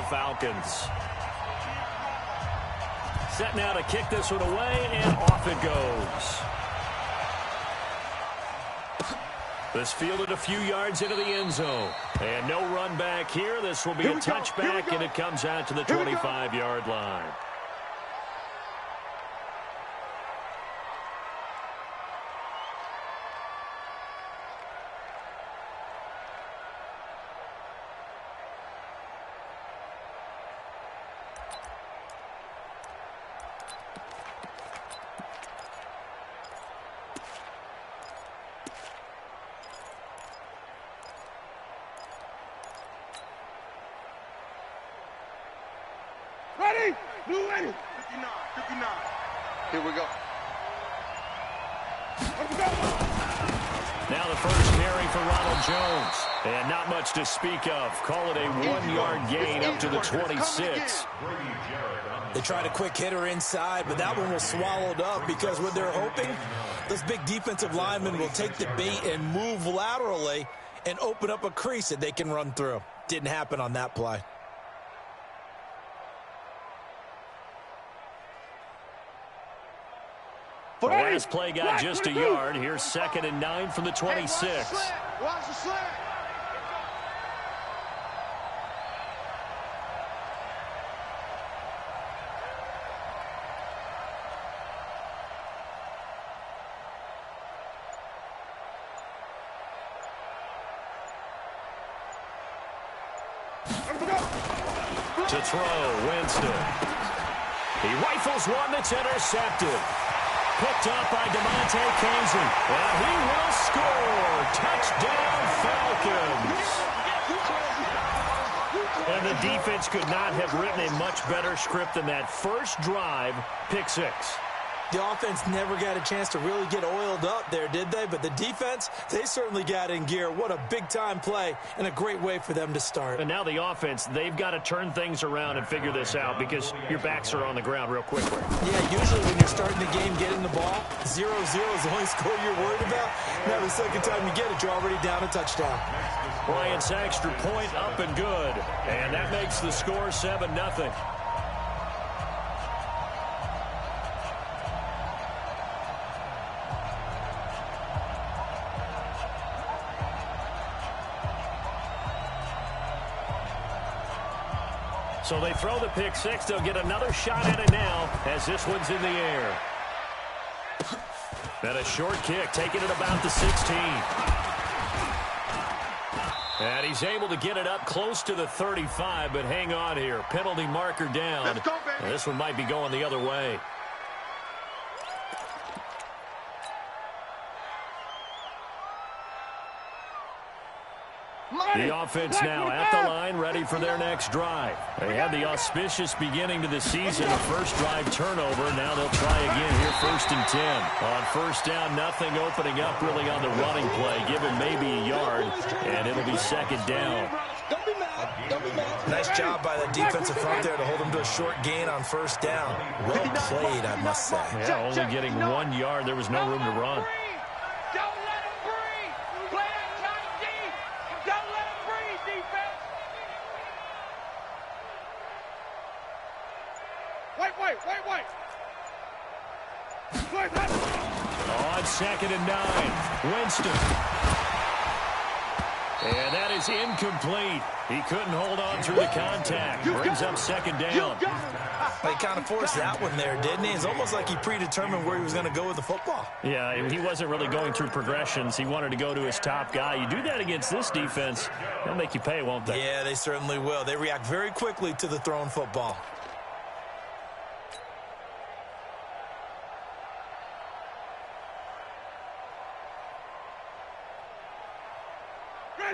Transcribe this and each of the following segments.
Falcons. Set now to kick this one away, and off it goes. This fielded a few yards into the end zone. And no run back here. This will be a touchback, and it comes out to the 25-yard line. Ready? Blue ready. 59, 59. Here we go. Now the first carry for Ronald Jones. And not much to speak of. Call it a 1-yard gain up to the 26. They tried a quick hitter inside, but that one was swallowed up because what they're hoping, this big defensive lineman will take the bait and move laterally and open up a crease that they can run through. Didn't happen on that play. The last play got just a yard. Here's 2nd and 9 from the 26. Watch the slant. To throw, Winston. He rifles one that's intercepted. Picked up by DeMonte Kingsley. And he will score. Touchdown, Falcons. And the defense could not have written a much better script than that first drive, pick 6. The offense never got a chance to really get oiled up there, did they? But the defense, they certainly got in gear. What a big-time play and a great way for them to start. And now the offense, they've got to turn things around and figure this out because your backs are on the ground real quickly. Yeah, usually when you're starting the game, getting the ball, 0-0 is the only score you're worried about. Now the second time you get it, you're already down a touchdown. Bryant's extra point up and good. And that makes the score 7-0. So they throw the pick 6. They'll get another shot at it now as this one's in the air. And a short kick, taking it about the 16. And he's able to get it up close to the 35, but hang on here. Penalty marker down. Let's go, baby. And this one might be going the other way. The offense now at the line, ready for their next drive. They had the auspicious beginning to the season, a first drive turnover. Now they'll try again here, 1st and 10. On first down, nothing opening up really on the running play. Give him maybe a yard, and it'll be 2nd down. Nice job by the defensive front there to hold him to a short gain on first down. Well played, I must say. Yeah, only getting 1 yard. There was no room to run. On 2nd and 9, Winston. And that is incomplete. He couldn't hold on through the contact. Brings up 2nd down. He kind of forced that one there, didn't he? It's almost like he predetermined where he was going to go with the football. Yeah, he wasn't really going through progressions. He wanted to go to his top guy. You do that against this defense, they'll make you pay, won't they? Yeah, they certainly will. They react very quickly to the thrown football.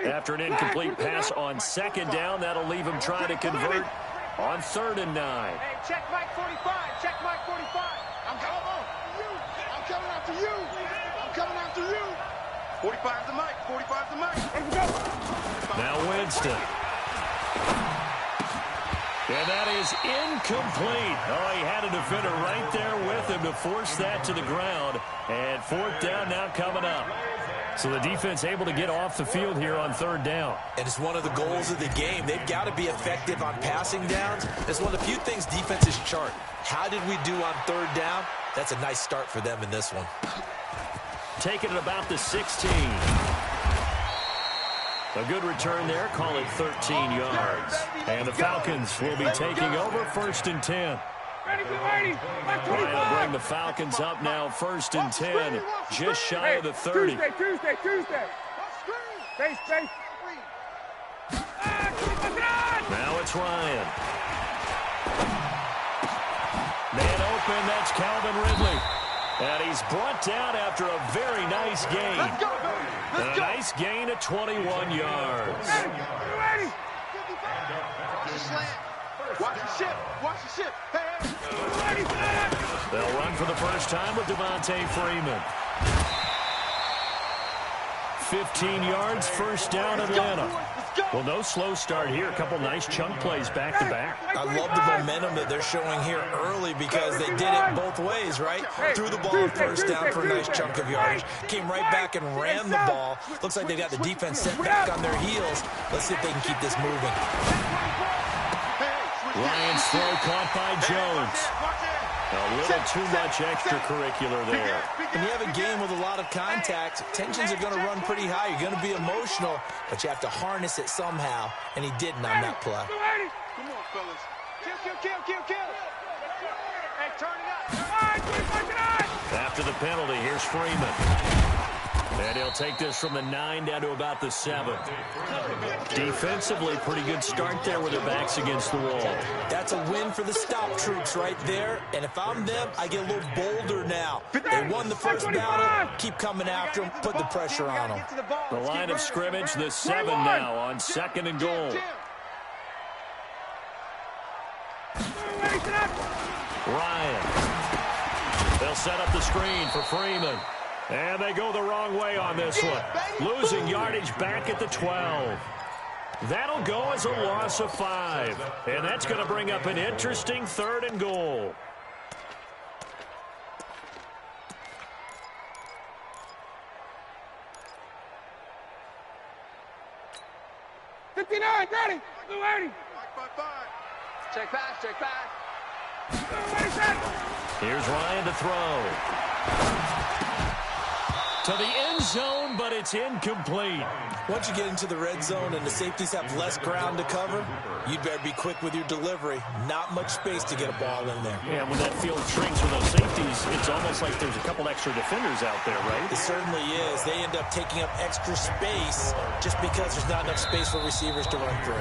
After an incomplete pass on 2nd down, that'll leave him trying to convert on 3rd and 9. Hey, check Mike 45. Check Mike 45. I'm coming after you. I'm coming after you. 45 to Mike. 45 to Mike. Let's go. Now Winston. And that is incomplete. Oh, he had a defender right there with him to force that to the ground. And 4th down now coming up. So the defense able to get off the field here on third down. And it's one of the goals of the game. They've got to be effective on passing downs. It's one of the few things defenses chart. How did we do on third down? That's a nice start for them in this one. Taking it about the 16. A good return there. Call it 13 yards. And the Falcons will be taking over 1st and 10. Ryan will bring the Falcons up now 1st and 10. Just shy of the 30. Tuesday. Face. Now it's Ryan. Man open, that's Calvin Ridley. And he's brought down after a very nice gain. And a nice gain at 21 yards. Watch the ship. Hey. They'll run for the first time with Devontae Freeman. 15 yards, first down Atlanta. Well, no slow start here. A couple nice chunk plays back-to-back. I love the momentum that they're showing here early because they did it both ways, right? Threw the ball first down for a nice chunk of yardage. Came right back and ran the ball. Looks like they got the defense set back on their heels. Let's see if they can keep this moving. Ryan's throw caught by Jones. A little too much extracurricular there. When you have a game with a lot of contact, tensions are going to run pretty high. You're going to be emotional, but you have to harness it somehow, and he didn't on that play. Come on, fellas. Kill. Hey, turn it up. After the penalty, here's Freeman. And he'll take this from the 9 down to about the 7. Defensively, pretty good start there with their backs against the wall. That's a win for the stop troops right there. And if I'm them, I get a little bolder now. They won the first battle. Keep coming after them. Put the pressure on them. The line of scrimmage, the 7 now on 2nd and goal. Ryan. They'll set up the screen for Freeman. And they go the wrong way on this one. Losing yardage back at the 12. That'll go as a loss of 5. And that's going to bring up an interesting 3rd and goal. Ready. Blue 80. 5. Check back. Here's Ryan to throw. To the end zone, but it's incomplete. Once you get into the red zone and the safeties have less ground to cover, you'd better be quick with your delivery. Not much space to get a ball in there. Yeah, when that field shrinks with those safeties, it's almost like there's a couple extra defenders out there, right? It certainly is. They end up taking up extra space just because there's not enough space for receivers to run through.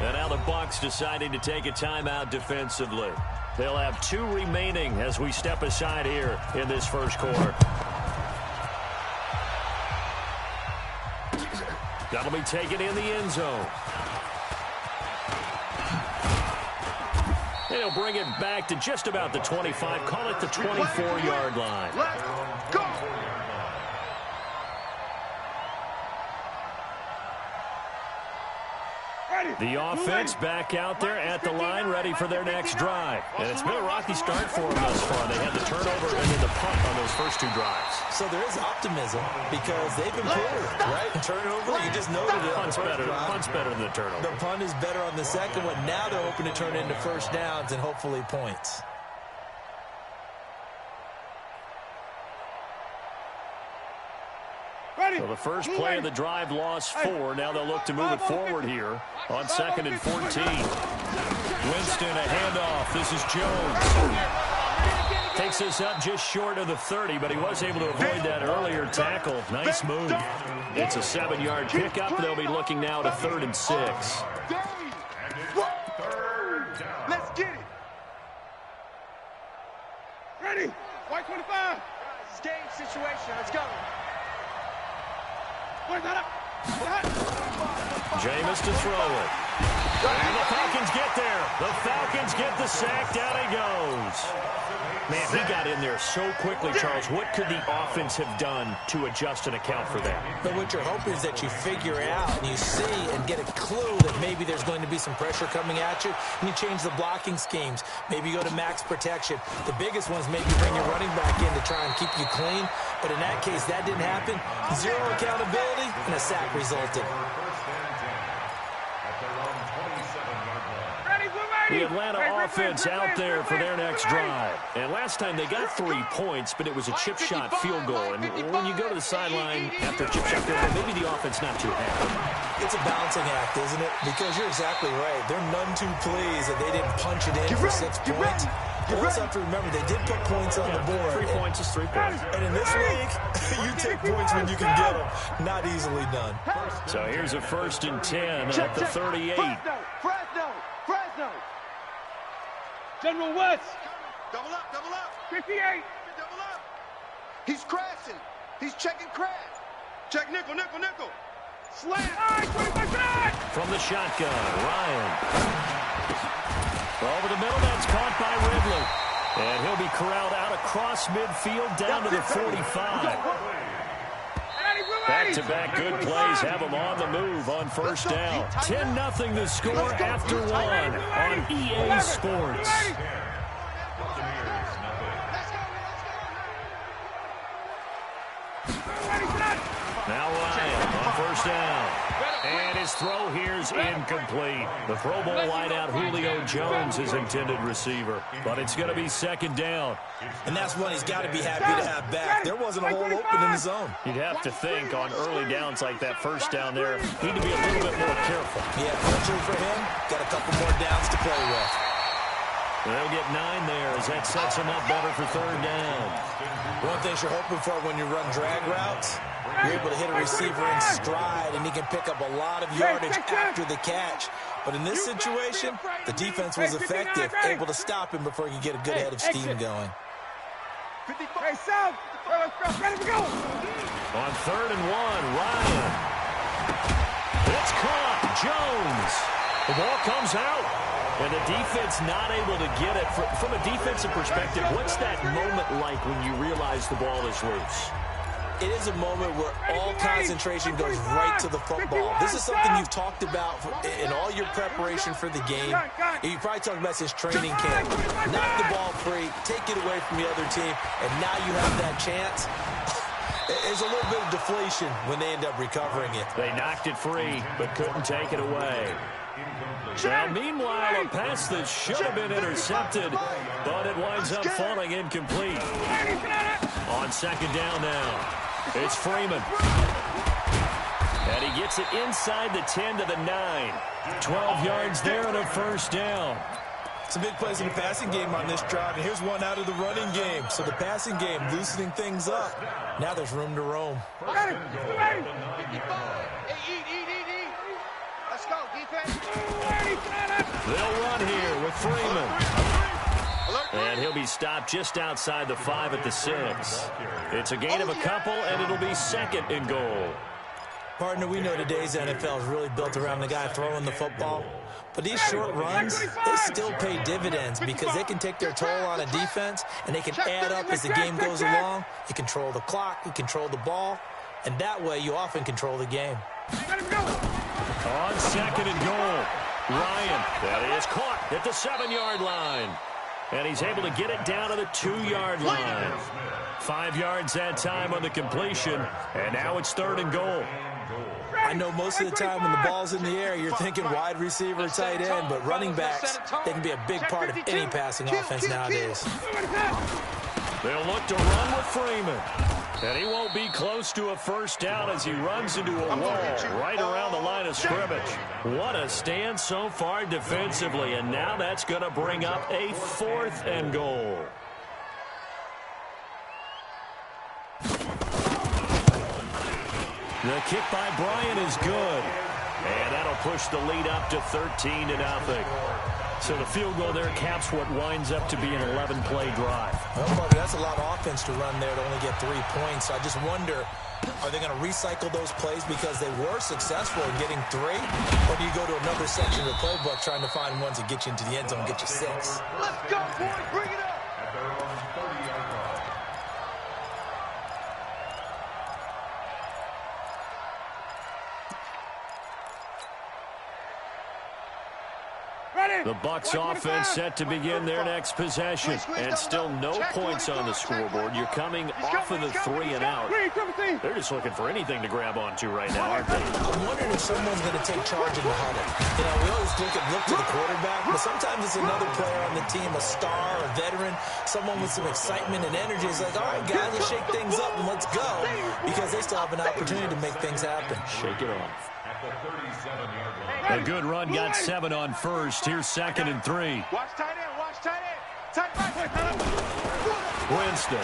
And now the Bucs deciding to take a timeout defensively. They'll have 2 remaining as we step aside here in this first quarter. That'll be taken in the end zone. And he'll bring it back to just about the 25. Call it the 24-yard line. Let's go. The offense back out there at the line, ready for their next drive. And it's been a rocky start for them thus far. They had the turnover and then the punt on those first 2 drives. So there is optimism because they've improved, right? Turnover, you just noted it. Punt's better than the turnover. The punt is better on the second one. Now they're hoping to turn into first downs and hopefully points. So the first play of the drive lost 4. Now they'll look to move it forward here on 2nd and 14. Winston, a handoff. This is Jones. Takes this up just short of the 30, but he was able to avoid that earlier tackle. Nice move. It's a 7-yard pickup. They'll be looking now to 3rd and 6. Let's get it. Ready. White 25. This is game situation. Let's go. Jameis to throw it. And the Falcons get there. The Falcons get the sack. Down he goes. Man, he got in there so quickly, Charles. What could the offense have done to adjust and account for that? But what you're hoping is that you figure it out and you see and get a clue that maybe there's going to be some pressure coming at you, and you change the blocking schemes. Maybe you go to max protection. The biggest one is maybe bring your running back in to try and keep you clean. But in that case, that didn't happen. Zero accountability, and a sack resulted. The Atlanta offense out there for their next drive. And last time they got 3 points, but it was a chip shot field goal. And when you go to the sideline after a chip shot field goal, maybe the offense not too happy. It's a balancing act, isn't it? Because you're exactly right. They're none too pleased that they didn't punch it in for 6 points. You also have to remember they did put points on the board. 3 points is 3 points. And in this league, you take points when you can get them. Not easily done. So here's a 1st and 10 at the 38. Fresno. General West. Double up. 58. Double up. He's crashing. He's checking crash. Check nickel. Slant. From the shotgun, Ryan. Over the middle, that's caught by Ridley. And he'll be corralled out across midfield down to the 45. Back-to-back good plays have them on the move on 1st down. 10-0 the score after 1 on EA Sports. Now Ryan on 1st down. And his throw here's incomplete. The Pro Bowl wideout Julio Jones is intended receiver. But it's going to be 2nd down. And that's one he's got to be happy to have back. There wasn't a hole open in the zone. You'd have to think on early downs like that 1st down there, need to be a little bit more careful. Yeah, fortunately for him, got a couple more downs to play with. They'll get 9 there as that sets him up better for 3rd down. One thing you're hoping for when you run drag routes, you're able to hit a receiver in stride, and he can pick up a lot of yardage after the catch. But in this situation, the defense was effective, able to stop him before he could get a good head of steam going. Hey, South, ready to go. On 3rd and 1, Ryan. It's caught. Jones. The ball comes out. And the defense not able to get it. From a defensive perspective, what's that moment like when you realize the ball is loose? It is a moment where all concentration goes right to the football. This is something you've talked about in all your preparation for the game. You probably talked about since training camp. Knock the ball free, take it away from the other team, and now you have that chance. There's a little bit of deflation when they end up recovering it. They knocked it free, but couldn't take it away. Now, meanwhile, a pass that should have been intercepted, but it winds up falling incomplete. On 2nd down now, it's Freeman. And he gets it inside the 10 to the 9. 12 yards there and a 1st down. Some big plays in the passing game on this drive, and here's one out of the running game. So the passing game loosening things up. Now there's room to roam. Ready. Eat. Let's go, defense. They'll run here with Freeman. And he'll be stopped just outside the 5 at the 6. It's a gain of a couple, and it'll be 2nd and goal. Partner, we know today's NFL is really built around the guy throwing the football. But these short runs, they still pay dividends because they can take their toll on a defense, and they can add up as the game goes along. You control the clock, you control the ball, and that way you often control the game. On 2nd and goal, Ryan, that is caught at the 7-yard line. And he's able to get it down to the 2-yard line. 5 yards that time on the completion, and now it's 3rd and goal. I know most of the time when the ball's in the air, you're thinking wide receiver, tight end, but running backs, they can be a big part of any passing offense nowadays. They'll look to run with Freeman. And he won't be close to a 1st down as he runs into a wall right around the line of scrimmage. What a stand so far defensively, and now that's going to bring up a 4th and goal. The kick by Bryant is good. And that'll push the lead up to 13-0. So the field goal there caps what winds up to be an 11-play drive. Well, that's a lot of offense to run there to only get 3 points. I just wonder, are they going to recycle those plays because they were successful in getting 3? Or do you go to another section of the playbook trying to find ones that get you into the end zone and get you 6? Let's go, boys. Bring it up. The Bucs offense set to begin their next possession. And still no points on the scoreboard. You're coming off of the 3 and out. They're just looking for anything to grab onto right now, aren't they? I'm wondering if someone's going to take charge in the huddle. You know, we always look to the quarterback, but sometimes it's another player on the team, a star, a veteran, someone with some excitement and energy. It's like, all right, guys, let's shake things up and let's go, because they still have an opportunity to make things happen. Shake it off. A good run got 7 on first. Here's 2nd and 3. Watch tight end. Watch tight end. Tight right. Winston.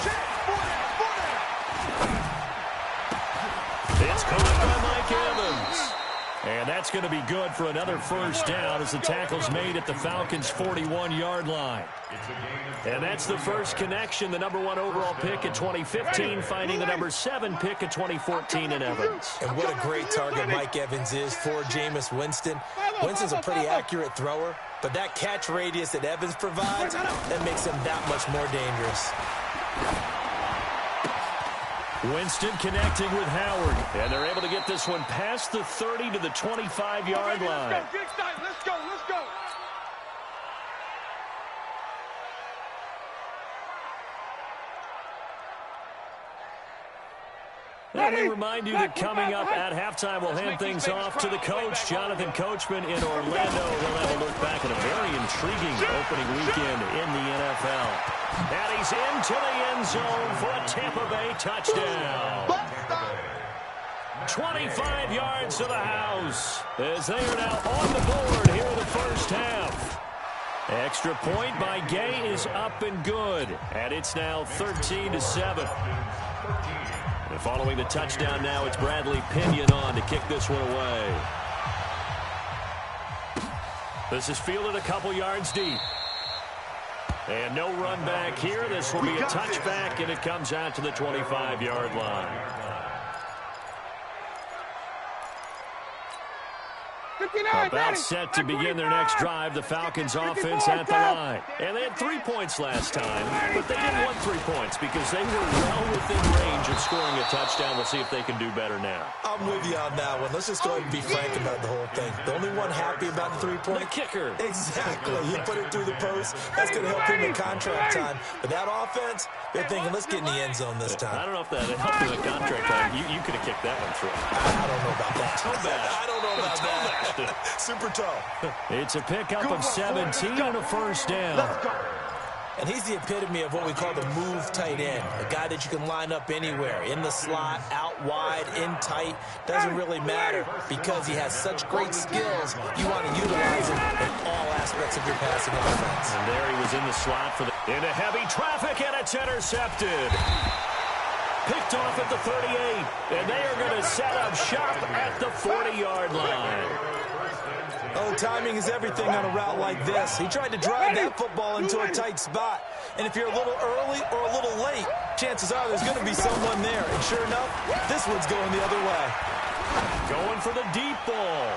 It's caught by Mike Evans. And that's going to be good for another first down as the tackle's made at the Falcons' 41-yard line. And that's the first connection. The number 1 overall pick in 2015 finding the number 7 pick in 2014 in Evans. And what a great target Mike Evans is for Jameis Winston. Winston's a pretty accurate thrower, but that catch radius that Evans provides, that makes him that much more dangerous. Winston connecting with Howard. And they're able to get this one past the 30 to the 25-yard line. Let's go. Let me remind you that coming up at halftime, we'll hand things off to the coach, Jonathan Coachman in Orlando. He'll have a look back at a very intriguing opening weekend in the NFL. And he's into the end zone for a Tampa Bay touchdown. 25 yards to the house as they are now on the board here in the first half. Extra point by Gay is up and good. And it's now 13-7. And following the touchdown now, it's Bradley Pinion on to kick this one away. This is fielded a couple yards deep. And no run back here. This will be a touchback, and it comes out to the 25-yard line. About set to begin their next drive, the Falcons offense at the line. And they had 3 points last time, but they didn't want 3 points because they were well within range of scoring a touchdown. We'll see if they can do better now. I'm with you on that one. Let's just go ahead and be frank about the whole thing. The only one happy about the 3-point? The kicker. Exactly. He put it through the post. That's going to help him in contract time. But that offense, they're thinking, let's get in the end zone this time. I don't know if that helped him in contract time. You could have kicked that one through. I don't know about that. Toe bash. I don't know about that. Super toe. It's a pickup of 17 and a first down. And he's the epitome of what we call the move tight end. A guy that you can line up anywhere. In the slot, out wide, in tight. Doesn't really matter because he has such great skills. You want to utilize him in all aspects of your passing offense. And there he was in the slot for into heavy traffic, and it's intercepted. Picked off at the 38, and they are going to set up shop at the 40-yard line. Oh, timing is everything on a route like this. He tried to drive that football into a tight spot. And if you're a little early or a little late, chances are there's going to be someone there. And sure enough, this one's going the other way. Going for the deep ball.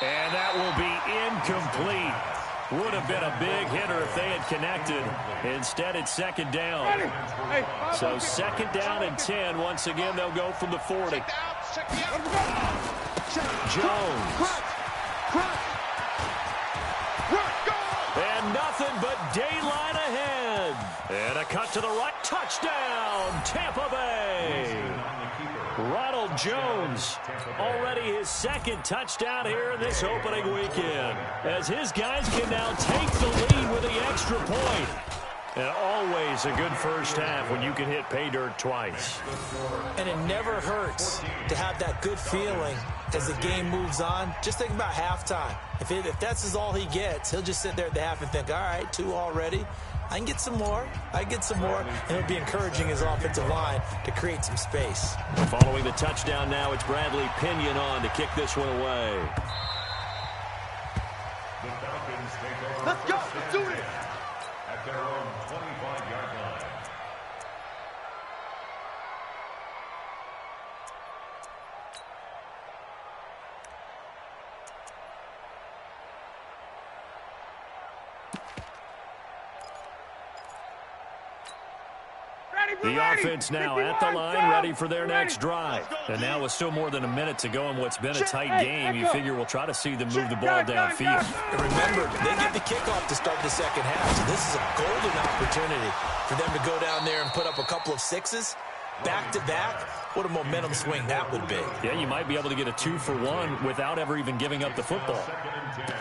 And that will be incomplete. Would have been a big hitter if they had connected. Instead, it's second down. So second down and 10. Once again, they'll go from the 40. Jones. And nothing but daylight ahead. And a cut to the right. Touchdown, Tampa Bay. Ronald Jones, already his second touchdown here in this opening weekend, as his guys can now take the lead with the extra point. And always a good first half when you can hit pay dirt twice. And it never hurts to have that good feeling as the game moves on. Just think about halftime. If that's all he gets, he'll just sit there at the half and think, all right, 2 already. I can get some more. And it'll be encouraging his offensive line to create some space. Following the touchdown now, it's Bradley Pinion on to kick this one away. Let's go. Let's do it. At their own 25-yard line. Ready, The offense now at the line, ready for their next drive. And now with still more than a minute to go in what's been a tight game, you figure we'll try to see them move the ball downfield. And remember, they get the kickoff to start the second half, so this is a golden opportunity for them to go down there and put up a couple of sixes. Back-to-back, what a momentum swing that would be. Yeah, you might be able to get a 2-for-1 without ever even giving up the football.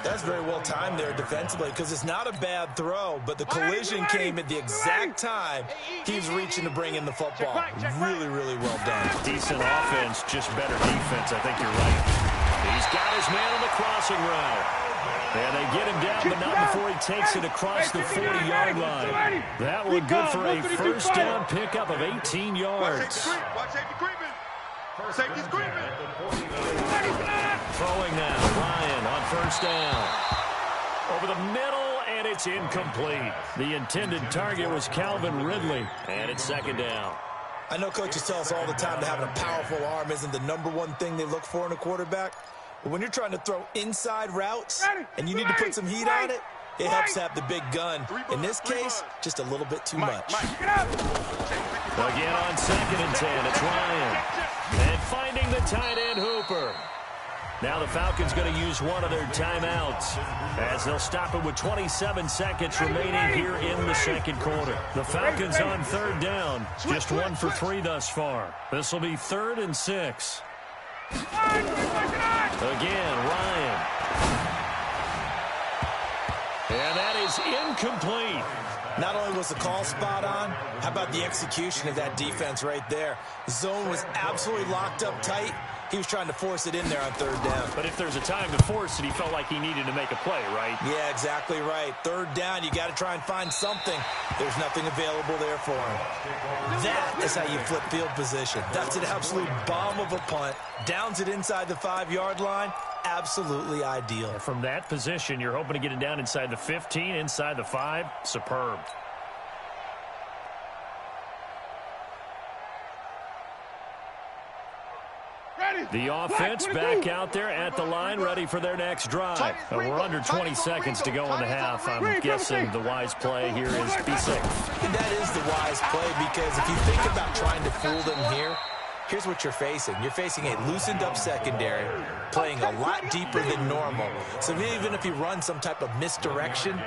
That's very well timed there defensively because it's not a bad throw, but the collision came at the exact time he was reaching to bring in the football. Really, really well done. Decent offense, just better defense. I think you're right. He's got his man on the crossing route. And they get him down, but not before he takes it across the 40-yard line. That one good for a first down pickup of 18 yards. Watch safety creeping. Safety's creeping. Throwing now, Ryan on first down. Over the middle, and it's incomplete. The intended target was Calvin Ridley, and it's second down. I know coaches tell us all the time that having a powerful arm isn't the #1 thing they look for in a quarterback. But when you're trying to throw inside routes and you need to put some heat on it, it helps have the big gun. In this case, just a little bit too much. Again on 2nd and 10, it's Ryan. And finding the tight end Hooper. Now the Falcons going to use one of their timeouts as they'll stop it with 27 seconds remaining here in the second quarter. The Falcons on 3rd down, just 1 for 3 thus far. This will be 3rd and 6. Again, Ryan. And that is incomplete. Not only was the call spot on, how about the execution of that defense right there? The zone was absolutely locked up tight. He was trying to force it in there on 3rd down. But if there's a time to force it, he felt like he needed to make a play, right? Yeah, exactly right. 3rd down, you got to try and find something. There's nothing available there for him. That is how you flip field position. That's an absolute bomb of a punt. Downs it inside the 5-yard line. Absolutely ideal. From that position, you're hoping to get it down inside the 15, inside the 5. Superb. The offense back out there at the line, ready for their next drive. We're under 20 seconds to go in the half. I'm guessing the wise play here is be safe. And that is the wise play because if you think about trying to fool them here, here's what you're facing. You're facing a loosened-up secondary, playing a lot deeper than normal. So even if you run some type of misdirection,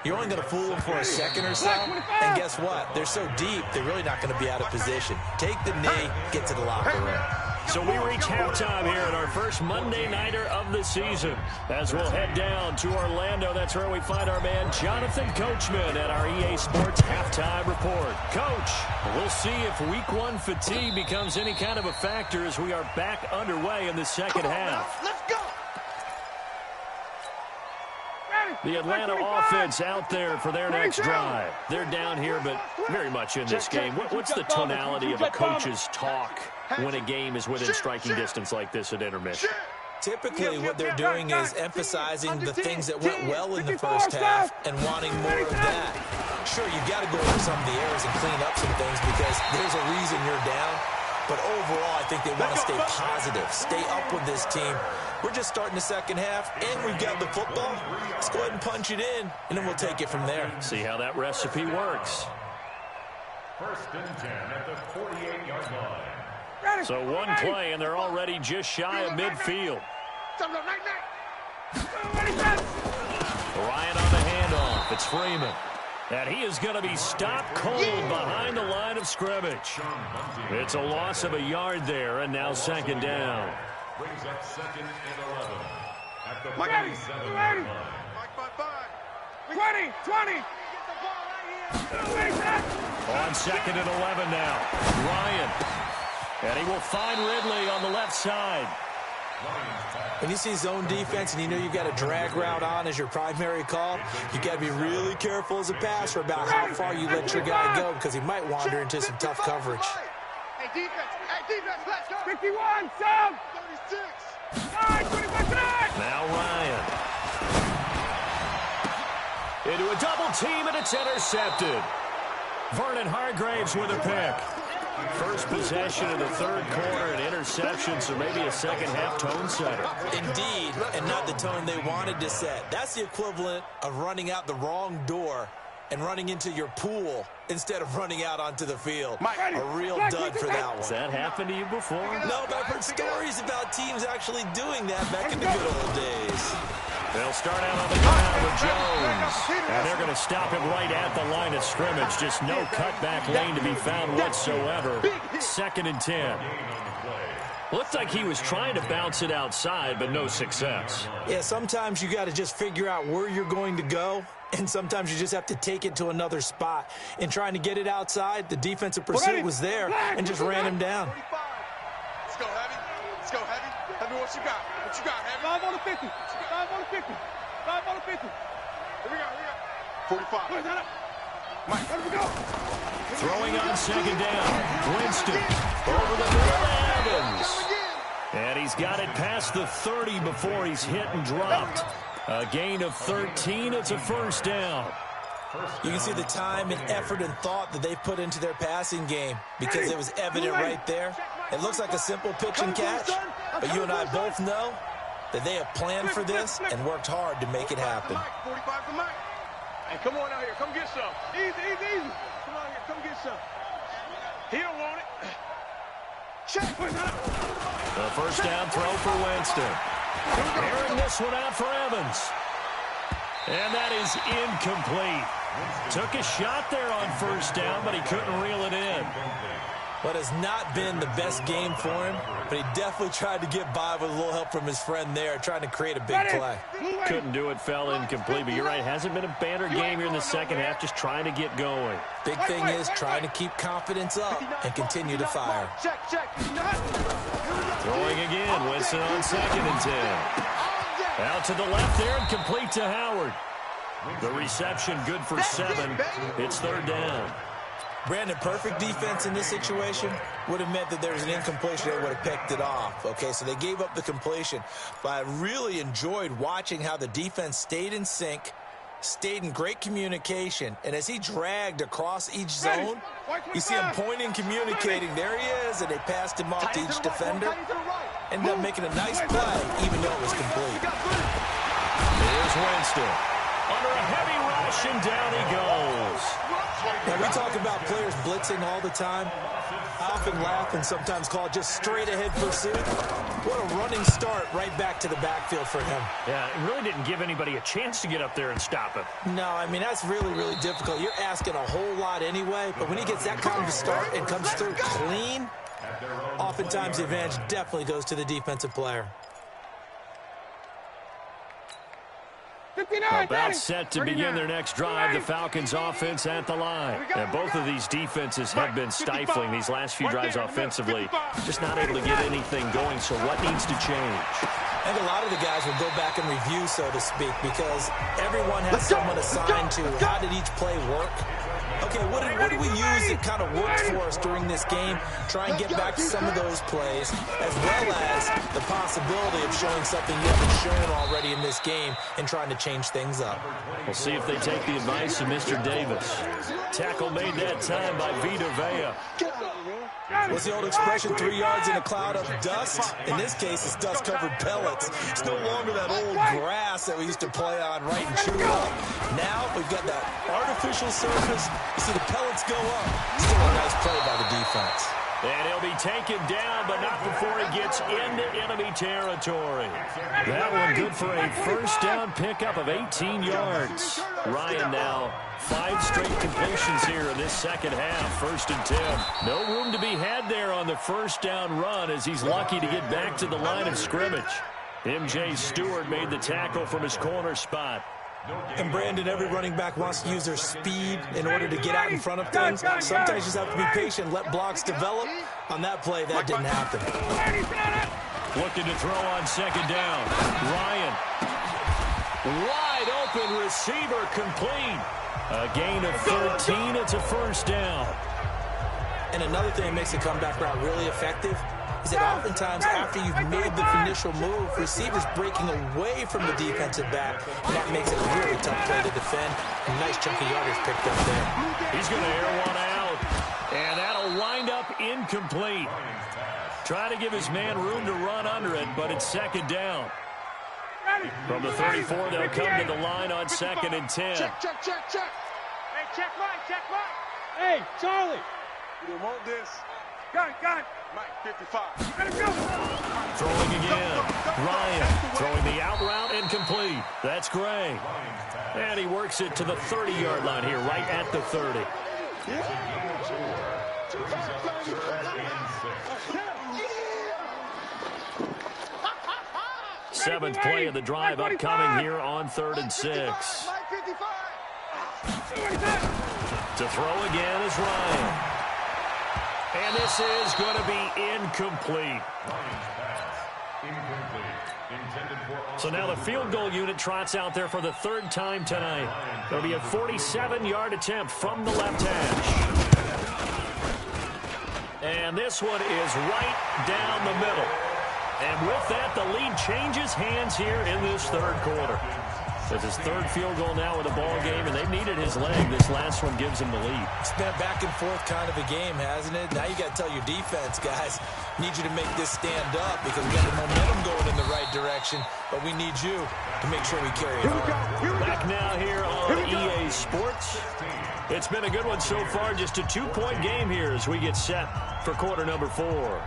you're only going to fool them for a second or so. And guess what? They're so deep, they're really not going to be out of position. Take the knee, get to the locker room. So we reach halftime here at our first Monday Nighter of the season. As we'll head down to Orlando, that's where we find our man Jonathan Coachman at our EA Sports Halftime Report. Coach, we'll see if Week 1 fatigue becomes any kind of a factor as we are back underway in the second half. Let's go. The Atlanta offense out there for their next drive. They're down here, but very much in this game. What's the tonality of a coach's talk when a game is within striking distance like this at intermission? Typically, what they're doing is emphasizing the things that went well in the first half and wanting more of that. Sure, you've got to go over some of the errors and clean up some things because there's a reason you're down. But overall, I think they want to stay positive, stay up with this team. We're just starting the second half, and we've got the football. Let's go ahead and punch it in, and then we'll take it from there. See how that recipe works. 1st and 10 at the 48-yard line. So one play, and they're already just shy of midfield. Ryan on the handoff. It's Freeman. And he is going to be stopped cold behind the line of scrimmage. It's a loss of a yard there, and now second down. Brings up 2nd and 11 at the 47-yard line. Mike, 20. On 2nd and 11 now. Ryan. And he will find Ridley on the left side. When you see zone defense and you know you've got a drag route on as your primary call, you got to be really careful as a passer about how far you let your guy go because he might wander into some tough coverage. Hey, defense, let's go. 51, Sam. 36. Now Ryan. Into a double team, and it's intercepted. Vernon Hargraves with a pick. First possession of the third quarter, an interception, so maybe a second-half tone setter. Indeed, and not the tone they wanted to set. That's the equivalent of running out the wrong door and running into your pool instead of running out onto the field. A real dud for that one. Has that happened to you before? No, but I've heard stories about teams actually doing that back in the good old days. They'll start out on the ground with Jones. And they're going to stop him right at the line of scrimmage. Just no cutback lane to be found whatsoever. 2nd and 10. Looked like he was trying to bounce it outside, but no success. Yeah, sometimes you got to just figure out where you're going to go, and sometimes you just have to take it to another spot. In trying to get it outside, the defensive pursuit was there and just ran him down. Let's go, Heavy. Let's go, Heavy. Heavy, what you got? What you got, Heavy? 5 on the 50. 5 on the 50. 5 on the 50. Here we go. 45. Mike, let him go. Throwing on 2nd down. Winston over the middle to Evans. And he's got it past the 30 before he's hit and dropped. A gain of 13. It's a 1st down. You can see the time and effort and thought that they put into their passing game because it was evident right there. It looks like a simple pitch and catch, but you and I both know that they have planned for this and worked hard to make it happen. 45 to Mike. Hey, come on out here. Come get some. Easy, easy, easy. Come on here. Come get some. He don't want it. Check. The 1st down throw for Winston. Airing this one out for Evans. And that is incomplete. Took a shot there on 1st down, but he couldn't reel it in. What has not been the best game for him, but he definitely tried to get by with a little help from his friend there, trying to create a big play. Couldn't do it, fell incomplete, but you're right, hasn't been a banner game here in the 2nd half, just trying to get going. Big thing is trying to keep confidence up and continue to fire. Throwing again, Winston on 2nd and 10. Out to the left there and complete to Howard. The reception good for 7. It's 3rd down. Brandon, perfect defense in this situation would have meant that there was an incompletion. They would have picked it off. Okay, so they gave up the completion. But I really enjoyed watching how the defense stayed in sync, stayed in great communication. And as he dragged across each zone, you see him pointing, communicating. There he is, and they passed him off to each defender. Ended up making a nice play, even though it was complete. Here's Winston. Under a heavy rush, and down he goes. Now, we talk about players blitzing all the time. I often laugh and sometimes call it just straight-ahead pursuit. What a running start right back to the backfield for him. Yeah, it really didn't give anybody a chance to get up there and stop him. No, I mean, that's really, really difficult. You're asking a whole lot anyway, but when he gets that kind of a start and comes through clean, oftentimes the advantage definitely goes to the defensive player. About set to begin their next drive, the Falcons offense at the line. And both of these defenses have been stifling these last few drives offensively. Just not able to get anything going, so what needs to change? I think a lot of the guys will go back and review, so to speak, because everyone has someone assigned to how did each play work. Okay, what did we use that kind of worked for us during this game? Try and get back to some of those plays, as well as the possibility of showing something you haven't shown already in this game and trying to change things up. We'll see if they take the advice of Mr. Davis. Tackle made that time by Vita Vea. What's the old expression, 3 yards in a cloud of dust? In this case, it's dust-covered pellets. It's no longer that old grass that we used to play on right and chew up. Now we've got that artificial surface. You see the pellets go up. Still a nice play by the defense. And he'll be taken down, but not before he gets into enemy territory. That one good for a 1st down pickup of 18 yards. Ryan now 5 straight completions here in this 2nd half. 1st and 10. No room to be had there on the 1st down run as he's lucky to get back to the line of scrimmage. M.J. Stewart made the tackle from his corner spot. And Brandon, every running back wants to use their speed in order to get out in front of things. Sometimes you just have to be patient, let blocks develop. On that play, that didn't happen. Looking to throw on 2nd down. Ryan. Wide open receiver complete. A gain of 13. It's a 1st down. And another thing that makes the comeback route really effective is that oftentimes after you've made the initial move, receivers breaking away from the defensive back, and that makes it a really tough play to defend. A nice chunk of yardage picked up there. He's going to air one out, and that'll wind up incomplete. Trying to give his man room to run under it, but it's 2nd down. From the 34, they'll come to the line on 2nd and 10. Check. Hey, check Mike, check Mike. Hey, Charlie. You didn't want this. Got it. Mike, 55. Let him go. Throwing again. Ryan throwing the out route and complete. That's Gray. And he works it to the 30-yard line here, right at the 30. Seventh play of the drive upcoming here on 3rd and 6. To throw again is Ryan. And this is going to be incomplete. So now the field goal unit trots out there for the 3rd time tonight. There'll be a 47-yard attempt from the left hash. And this one is right down the middle. And with that, the lead changes hands here in this 3rd quarter. It's his 3rd field goal now with the ball game, and they've needed his leg. This last one gives him the lead. It's been a back-and-forth kind of a game, hasn't it? Now you got to tell your defense, guys, need you to make this stand up because we got the momentum going in the right direction, but we need you to make sure we carry it on. Back now here on EA Sports. It's been a good one so far, just a 2-point game here as we get set for quarter number 4.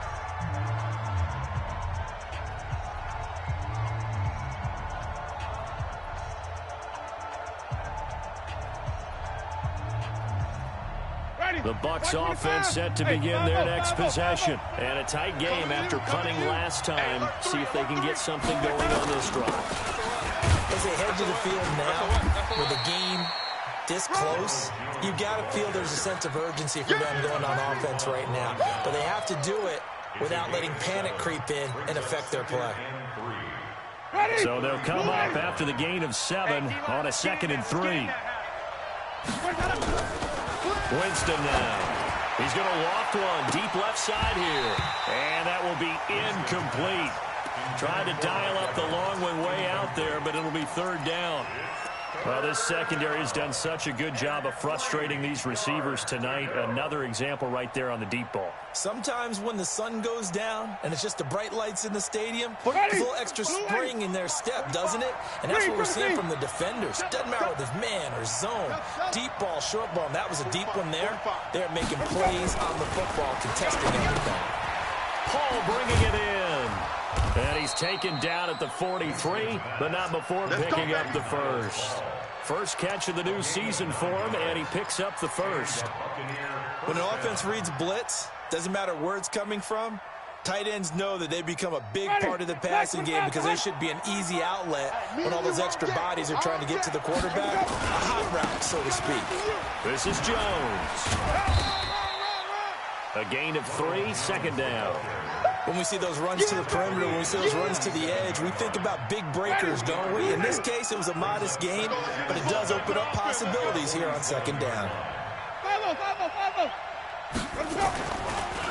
The Bucs offense set to begin their next possession. And a tight game after punting last time. See if they can get something going on this drive. As they head to the field now, with the game this close, you've got to feel there's a sense of urgency for them going on offense right now. But they have to do it without letting panic creep in and affect their play. So they'll come up after the gain of 7 on a 2nd and 3. Winston now. He's going to loft one deep left side here. And that will be incomplete. Tried to dial up the long one way out there, but it'll be 3rd down. Well, this secondary has done such a good job of frustrating these receivers tonight. Another example right there on the deep ball. Sometimes when the sun goes down and it's just the bright lights in the stadium, there's a little extra spring in their step, doesn't it? And that's what we're seeing from the defenders. Doesn't matter whether it's man or zone, deep ball, short ball. And that was a deep one there. They're making plays on the football, contesting everything. Paul bringing it in. And he's taken down at the 43, but not before picking up the first. First catch of the new season for him, and he picks up the first. When an offense reads blitz, doesn't matter where it's coming from, tight ends know that they become a big part of the passing game because they should be an easy outlet when all those extra bodies are trying to get to the quarterback. A hot route, so to speak. This is Jones. A gain of 3, 2nd down. When we see those runs to the perimeter, when we see those runs to the edge, we think about big breakers, don't we? In this case, it was a modest gain, but it does open up possibilities here on 2nd down.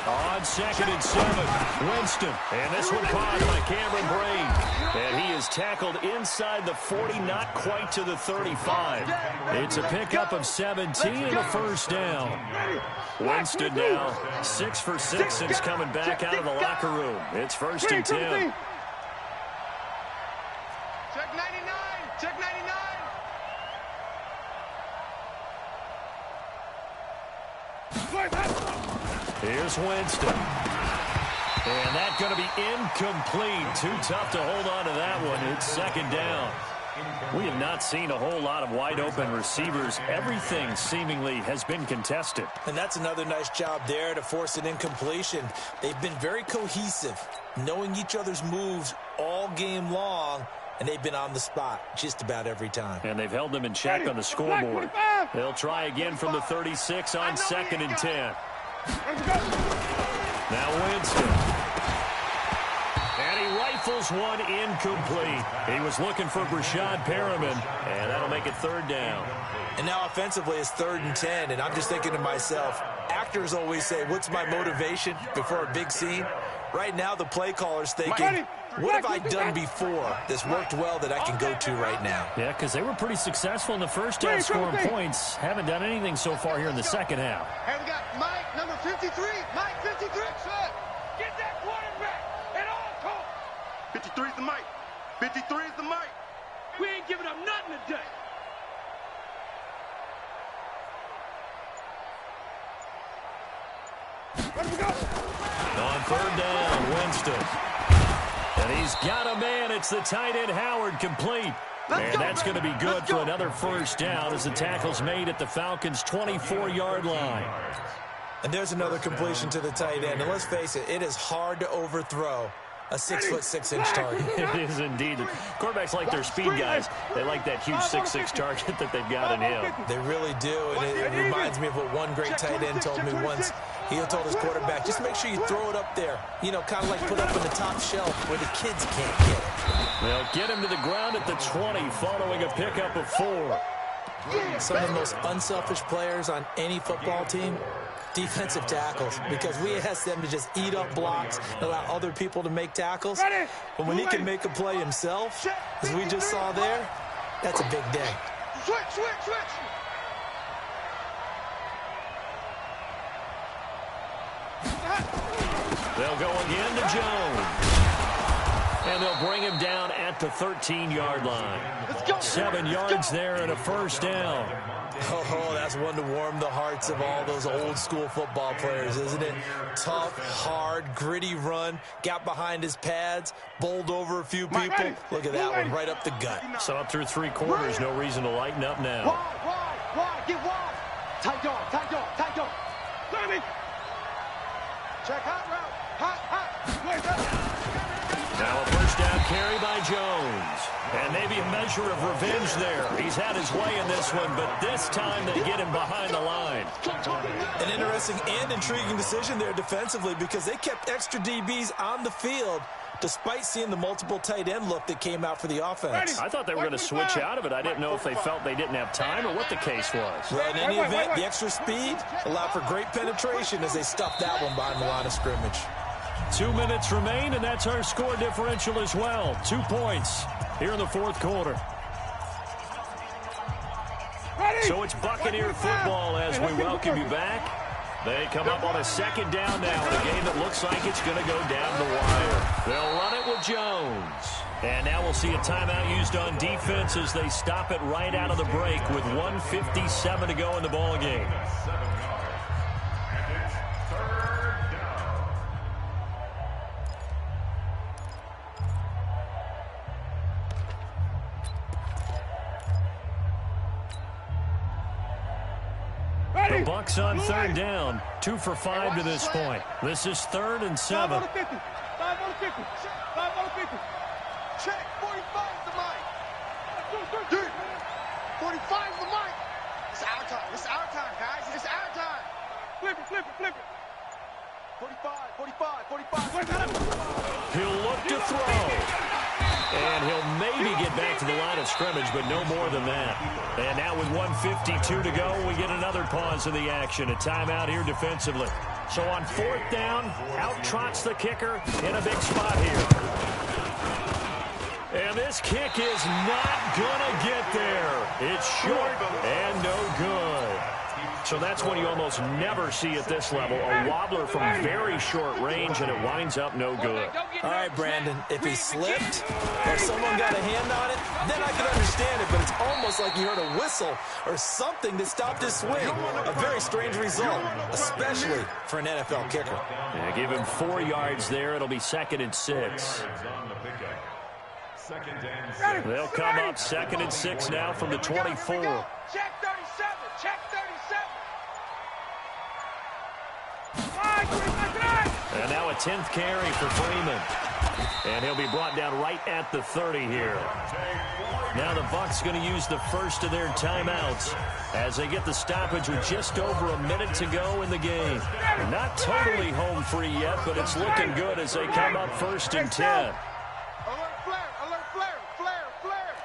On 2nd and 7, Winston. And this one caught by Cameron Brate. And he is tackled inside the 40, not quite to the 35. It's a pickup of 17 and a 1st down. Winston now 6 for 6 since coming back out of the locker room. It's 1st and 10. Check 99. Check 99. Here's Winston. And that's going to be incomplete. Too tough to hold on to that one. It's 2nd down. We have not seen a whole lot of wide-open receivers. Everything seemingly has been contested. And that's another nice job there to force an incompletion. They've been very cohesive, knowing each other's moves all game long, and they've been on the spot just about every time. And they've held them in check on the scoreboard. They'll try again from the 36 on 2nd and 10. Now Winston. And he rifles one incomplete. He was looking for Brashad Perriman, and that'll make it 3rd down. And now offensively it's 3rd and 10, and I'm just thinking to myself, actors always say, what's my motivation before a big scene? Right now the play caller's thinking, what have I done before that's worked well that I can go to right now? Yeah, because they were pretty successful in the first half scoring points. Haven't done anything so far here in the second half. And we got Mike, number 53. Mike, 53. Get that quarterback at all costs. 53 is the Mike. 53 is the Mike. We ain't giving up nothing today. On third down, Winston. And he's got a man. It's the tight end, Howard, complete. And that's going to be good for another first down as the tackle's made at the Falcons' 24-yard line. And there's another completion to the tight end. And let's face it, it is hard to overthrow a 6'6" target. It is indeed. Quarterbacks like their speed guys. They like that huge 6'6" target that they've got in him. They really do, and it reminds me of what one great tight end told me once. He told his quarterback, just make sure you throw it up there. You know, kind of like put up in the top shelf where the kids can't get it. They'll get him to the ground at the 20 following a pickup of 4. Some of the most unselfish players on any football team, defensive tackles, because we ask them to just eat up blocks and allow other people to make tackles. But when he can make a play himself, as we just saw there, that's a big day. Switch. They'll go again to Jones. And they'll bring him down at the 13-yard line. 7 yards there and a first down. Oh, that's one to warm the hearts of all those old-school football players, isn't it? Tough, hard, gritty run, got behind his pads, bowled over a few people. Look at that one, right up the gut. So up through 3 quarters, no reason to lighten up now. Wide, get wide. Tight dog. Tommy. Check hot route. Hot. Now a first down carry by Jones. And maybe a measure of revenge there. He's had his way in this one, but this time they get him behind the line. An interesting and intriguing decision there defensively because they kept extra DBs on the field despite seeing the multiple tight end look that came out for the offense. I thought they were going to switch out of it. I didn't know if they felt they didn't have time or what the case was. Well, in any event, the extra speed allowed for great penetration as they stuffed that one behind the line of scrimmage. 2 minutes remain, and that's our score differential as well. 2 points here in the fourth quarter. So it's Buccaneer football as we welcome you back. They come up on a second down now in a game that looks like it's going to go down the wire. They'll run it with Jones. And now we'll see a timeout used on defense as they stop it right out of the break with 1:57 to go in the ball game. The Bucs on third down, 2 for 5 to this point. This is 3rd and 7. 5 on the 50. 5 on the 50. 5 on the 50. Check. 45 is the mic. 45 is the mic. It's our time. It's our time, guys. It's our time. Flip it. 45. He'll look to throw. And he'll maybe get back to the line of scrimmage, but no more than that. And now with 1:52 to go, we get another pause in the action. A timeout here defensively. So on 4th down, out trots the kicker in a big spot here. And this kick is not going to get there. It's short and no good. So that's when you almost never see at this level a wobbler from very short range, and it winds up no good. All right, Brandon, if he slipped or someone got a hand on it, then I can understand it, but it's almost like you heard a whistle or something that stopped his swing. A very strange result, especially for an NFL kicker. Yeah, give him 4 yards there. It'll be 2nd and 6. They'll come up 2nd and 6 now from the 24. Check 37. Check 37. And now a 10th carry for Freeman. And he'll be brought down right at the 30 here. Now the Bucs going to use the first of their timeouts as they get the stoppage with just over a minute to go in the game. They're not totally home free yet, but it's looking good as they come up 1st and 10. Alert flare.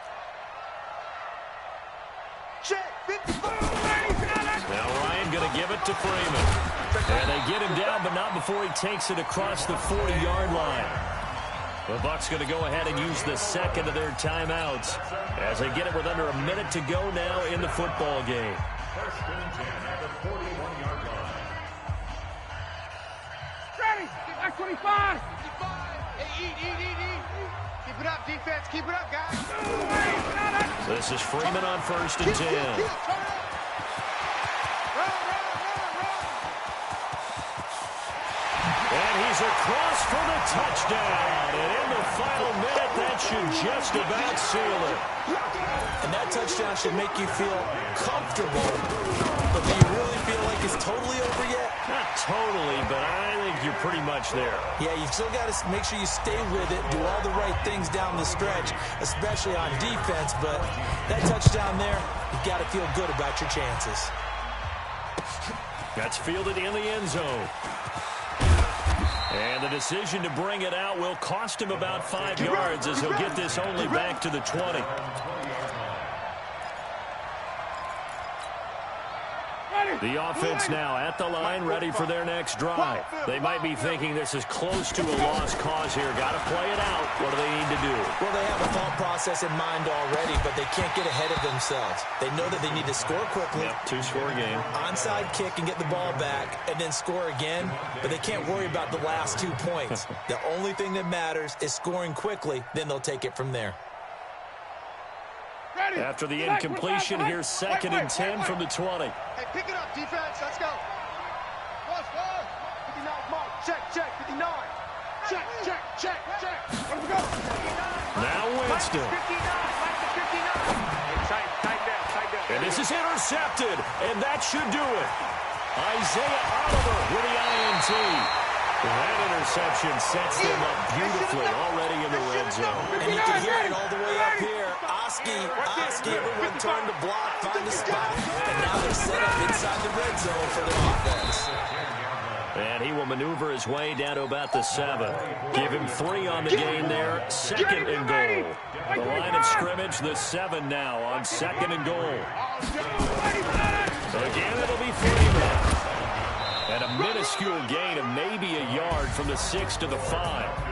Check 55. Now Ryan going to give it to Freeman. And they get him down, but not before he takes it across the 40-yard line. The Bucs going to go ahead and use the second of their timeouts as they get it with under a minute to go now in the football game. 1st and 10 at the 41-yard line. Ready. Back 25. Hey, eat. Keep it up, defense. Keep it up, guys. This is Freeman on 1st and 10. is across for the touchdown. And in the final minute, that should just about seal it. And that touchdown should make you feel comfortable. But do you really feel like it's totally over yet? Not totally, but I think you're pretty much there. Yeah, you've still got to make sure you stay with it, do all the right things down the stretch, especially on defense. But that touchdown there, you've got to feel good about your chances. That's fielded in the end zone. And the decision to bring it out will cost him about 5 yards as he'll get this only back to the 20. The offense now at the line, ready for their next drive. They might be thinking this is close to a lost cause here. Got to play it out. What do they need to do? Well, they have a thought process in mind already, but they can't get ahead of themselves. They know that they need to score quickly. Yep, two-score game. Onside kick and get the ball back, and then score again. But they can't worry about the last 2 points. The only thing that matters is scoring quickly. Then they'll take it from there. After the incompletion, here's 2nd and 10 from the 20. Hey, pick it up, defense. Let's go. 59, Mike. Check, 59. Check. Let's go. Now Winston. 59, tight down. And this is intercepted, and that should do it. Isaiah Oliver with the INT. That interception sets them up beautifully already in the red zone. And you can hear it all the way up here. Oski, everyone turned to block, find a spot, and now they're set up inside the red zone for their offense. And he will maneuver his way down to about the 7. Give him 3 on the gain there. 2nd and goal. The line of scrimmage, the 7 now on 2nd and goal. Again, it'll be Freeman. And a minuscule gain of maybe a yard from the 6 to the 5.